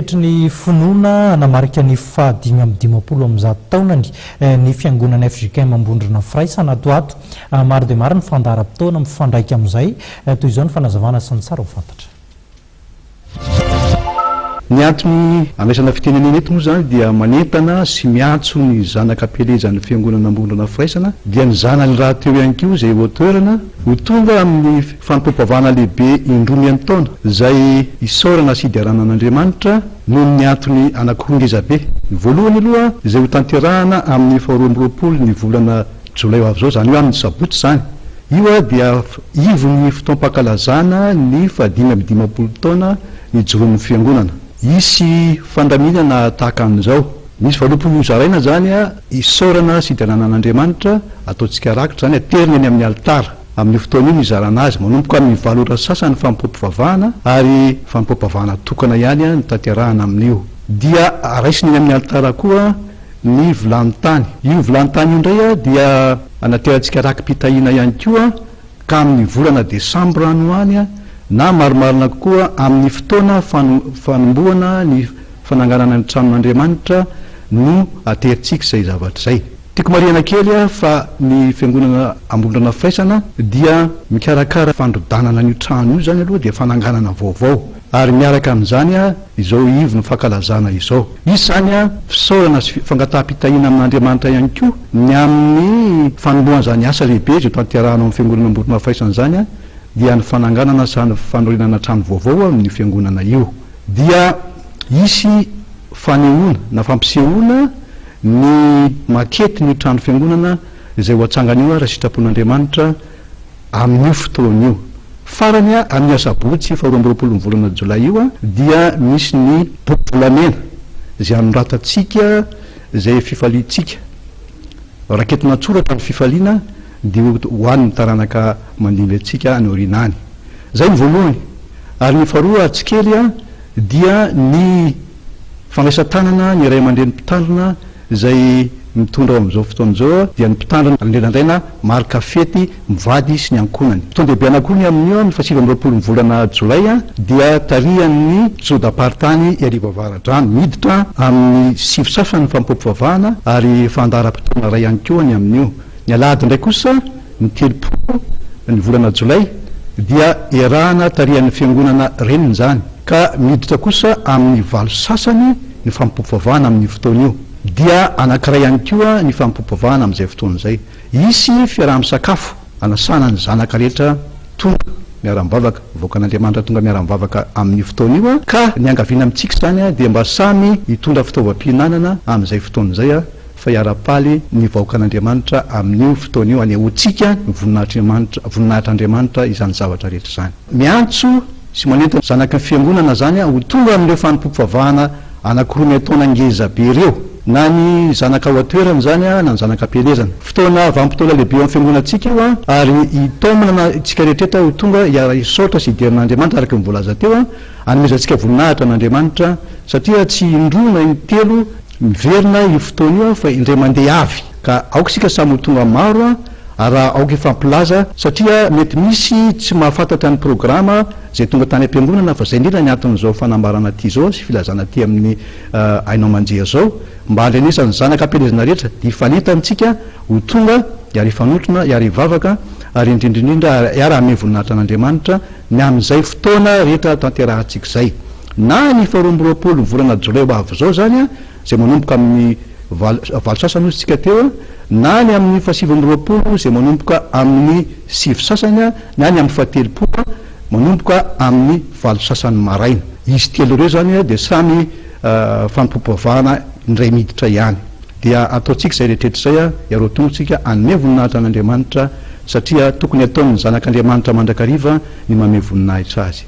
Ny finoana namarika ny fahadimy amby dimapolo am'zato taonany ny fiangonana FJK Mambondrona Firaisana ato maro dia maro ny fandaharam-potoana mifandraika amin'izay toy izao ny fanazavana sy ny tsara ho fantatra. Ny antony andraisana fitenenena eto moa zany dia manentana sy miantso ny zanaka pelezan'ny fiangonana Mambondrona Firaisana dia ny zanany raha teo ihany koa izay voatoerana ho tonga amin'ny fanompoam-pavahana lehibe indroa ny taona izay isaorana sy idiarana an'Andriamanitra noho ny antony anankiroa ngezabe. Ny voalohany aloha izay ho tanterahana amin'ny 2020 ny volana Jolay ho avy izao, zany hoe amin'ny sabotsy zany. Io dia ivon'ny fotoam-pankalazana ny fahadimy amby dimapolo taona ny joron'ny fiangonana. Isy fandaminana tahaka an'izao. Misy valopolo zaraina zany isaorana sy idiarana an'Andriamanitra ataontsika rakitra zany aterina eny amin'ny altara. Amin'ny fotoana iny izarana azy manomboka amin'ny 7 ora sasany fanompoam-pivavahana ary fanompoam-pivavahana tokana ihany ny tanterahana amin'io. Dia raisiny eny amin'ny altara koa ny vilany-tany. Io vilany-tany io indray dia anaterantsika rakim-pitahiana ihany koa ka amin'ny volana Desambra ano any na marimarina kokoa amin'ny fotoana fanombohana ny fananganana ny tranon'Andriamanitra no aterintsika izay zavatra izay. Tiako marihana kely fa ny fiangonana Mambondrona Firaisana dia mikarakara fandrodanana ny trano io zany aloha dia fananganana vaovao ary miaraka amin'izany izao ivon'ny fankalazana izao. Izy zany fisaorana sy fangataham-pitahiana amin'Andriamanitra ihany koa ny amin'ny fanombohana zany asa lehibe izay tanterahana amin'ny fiangonana Mambondrona Firaisana zany dia ny fananganana sy ny fanorenana trano vaovao amin'ny fiangonana io. Dia isy fanehoana na fampisehoana ny makety ny trano fiangonana izay ho atsangana io raha sitrapon'Andriamanitra amin'ny fotoana io. Farany amin'ny sabotsy 2020 ny volana Jolay io dia misy ny boky volamena izay anoratantsika izay fifaliantsika. Raketina tsoratra ny fifaliana dia hoan'ny taranaka mandimby antsika any orinany. Zay ny voalohany. Ary ny faharoa atsikely dia ny fandraisan-tanana ny ray aman-dren'ny mpitandrina izay mitondra amin'izao fotoana izao dia ny mpitandrina andraindraina marika fety mivady sy ny ankonany. Fotoana lehibe anankiroa amin'io ny 2020 ny volana Jolay dia tarihan'ny jodaparitany Iariva-Avaradrano miditra amin'ny 7 sasany fanompoam-pivavahana ary fandaharam-potoana ray ihany koa ny amin'io. Ny alahady indray kosa ny 30 ny volana Jolay dia erahana tarihan'ny fiangonana reniny zany ka miditra kosa amin'ny 8 sasany ny fanompoam-pivavahana amin'ny fotoana io. Dia anankiray ihany koa ny fanompoam-pivavahana amin'izay fotoana izay. Isy fiaraha-misakafo anasana ny zanaka rehetra tonga miara-mivavaka, voakan'Andriamanitra tonga miara-mivavaka amin'ny fotoana io ka ny angaviana amintsika zany dia mba samy hitondra fitaovam-pihinanana amin'izay fotoana izay fa hiara-paly ny vahoakan'Andriamanitra amin'io fotoana io anehoantsika voninahitr'Andriamanitra izany zavatra rehetra zany. Miantso sy manentana zanaka ny fiangonana zany ho tonga amin'ireo fanompoam-pivavahana anankiroa ny taona ngezabe ireo, na ny zanaka ho atoerana zany na ny zanaka pelezana. Fotoana vanim-potoana lehibe amin'ny fiangonantsika io ary hitomana tsika rehetrrehetra ho tonga hisaotra sy hidiran'Andriamanitra araka ny voalaza teo hanomezantsika voninahitra n'Andriamanitra satria tsy indroa na intelo miverina io fotoana io fa indray mandeha avy ka aoka sika samy ho tonga maro raha aoka ifampilaza satria mety misy tsy mahafantatra ny programa zay tonga tany am-piangonana fa zay indrindra ny anton'izao fanambarana ty zao sy filazana ty amin'ny ainao manjeha zao mba handrenesana ny zanaka pelezana rehetra dia ifanentantsika ho tonga iary ifanotrona iary ivavaka ary indrindrindrindra iara ame voninahitra an'Andriamanitra ny amin'izay fotoana rehetra tanterahantsika zay. Na ny 2020 ny volana Jolay ho avy zao zany zay manomboka amin'ny 8 sasany ozy tsika teo na ny amin'ny 2020 zay manomboka amin'ny 7 sasany na ny amin'ny 30 manomboka amin'ny 8 sasany maraina. Izy telo ireo zany dia samy fanompoam-pivavahana indray miditra ihany. Dia ataontsika izay rehetrrehetra izay iaro tongotsika hanome voninahitra an'Andriamanitra satria tokony ataon'ny zanak'Andriamanitra mandrakariva ny manome voninahitra azy.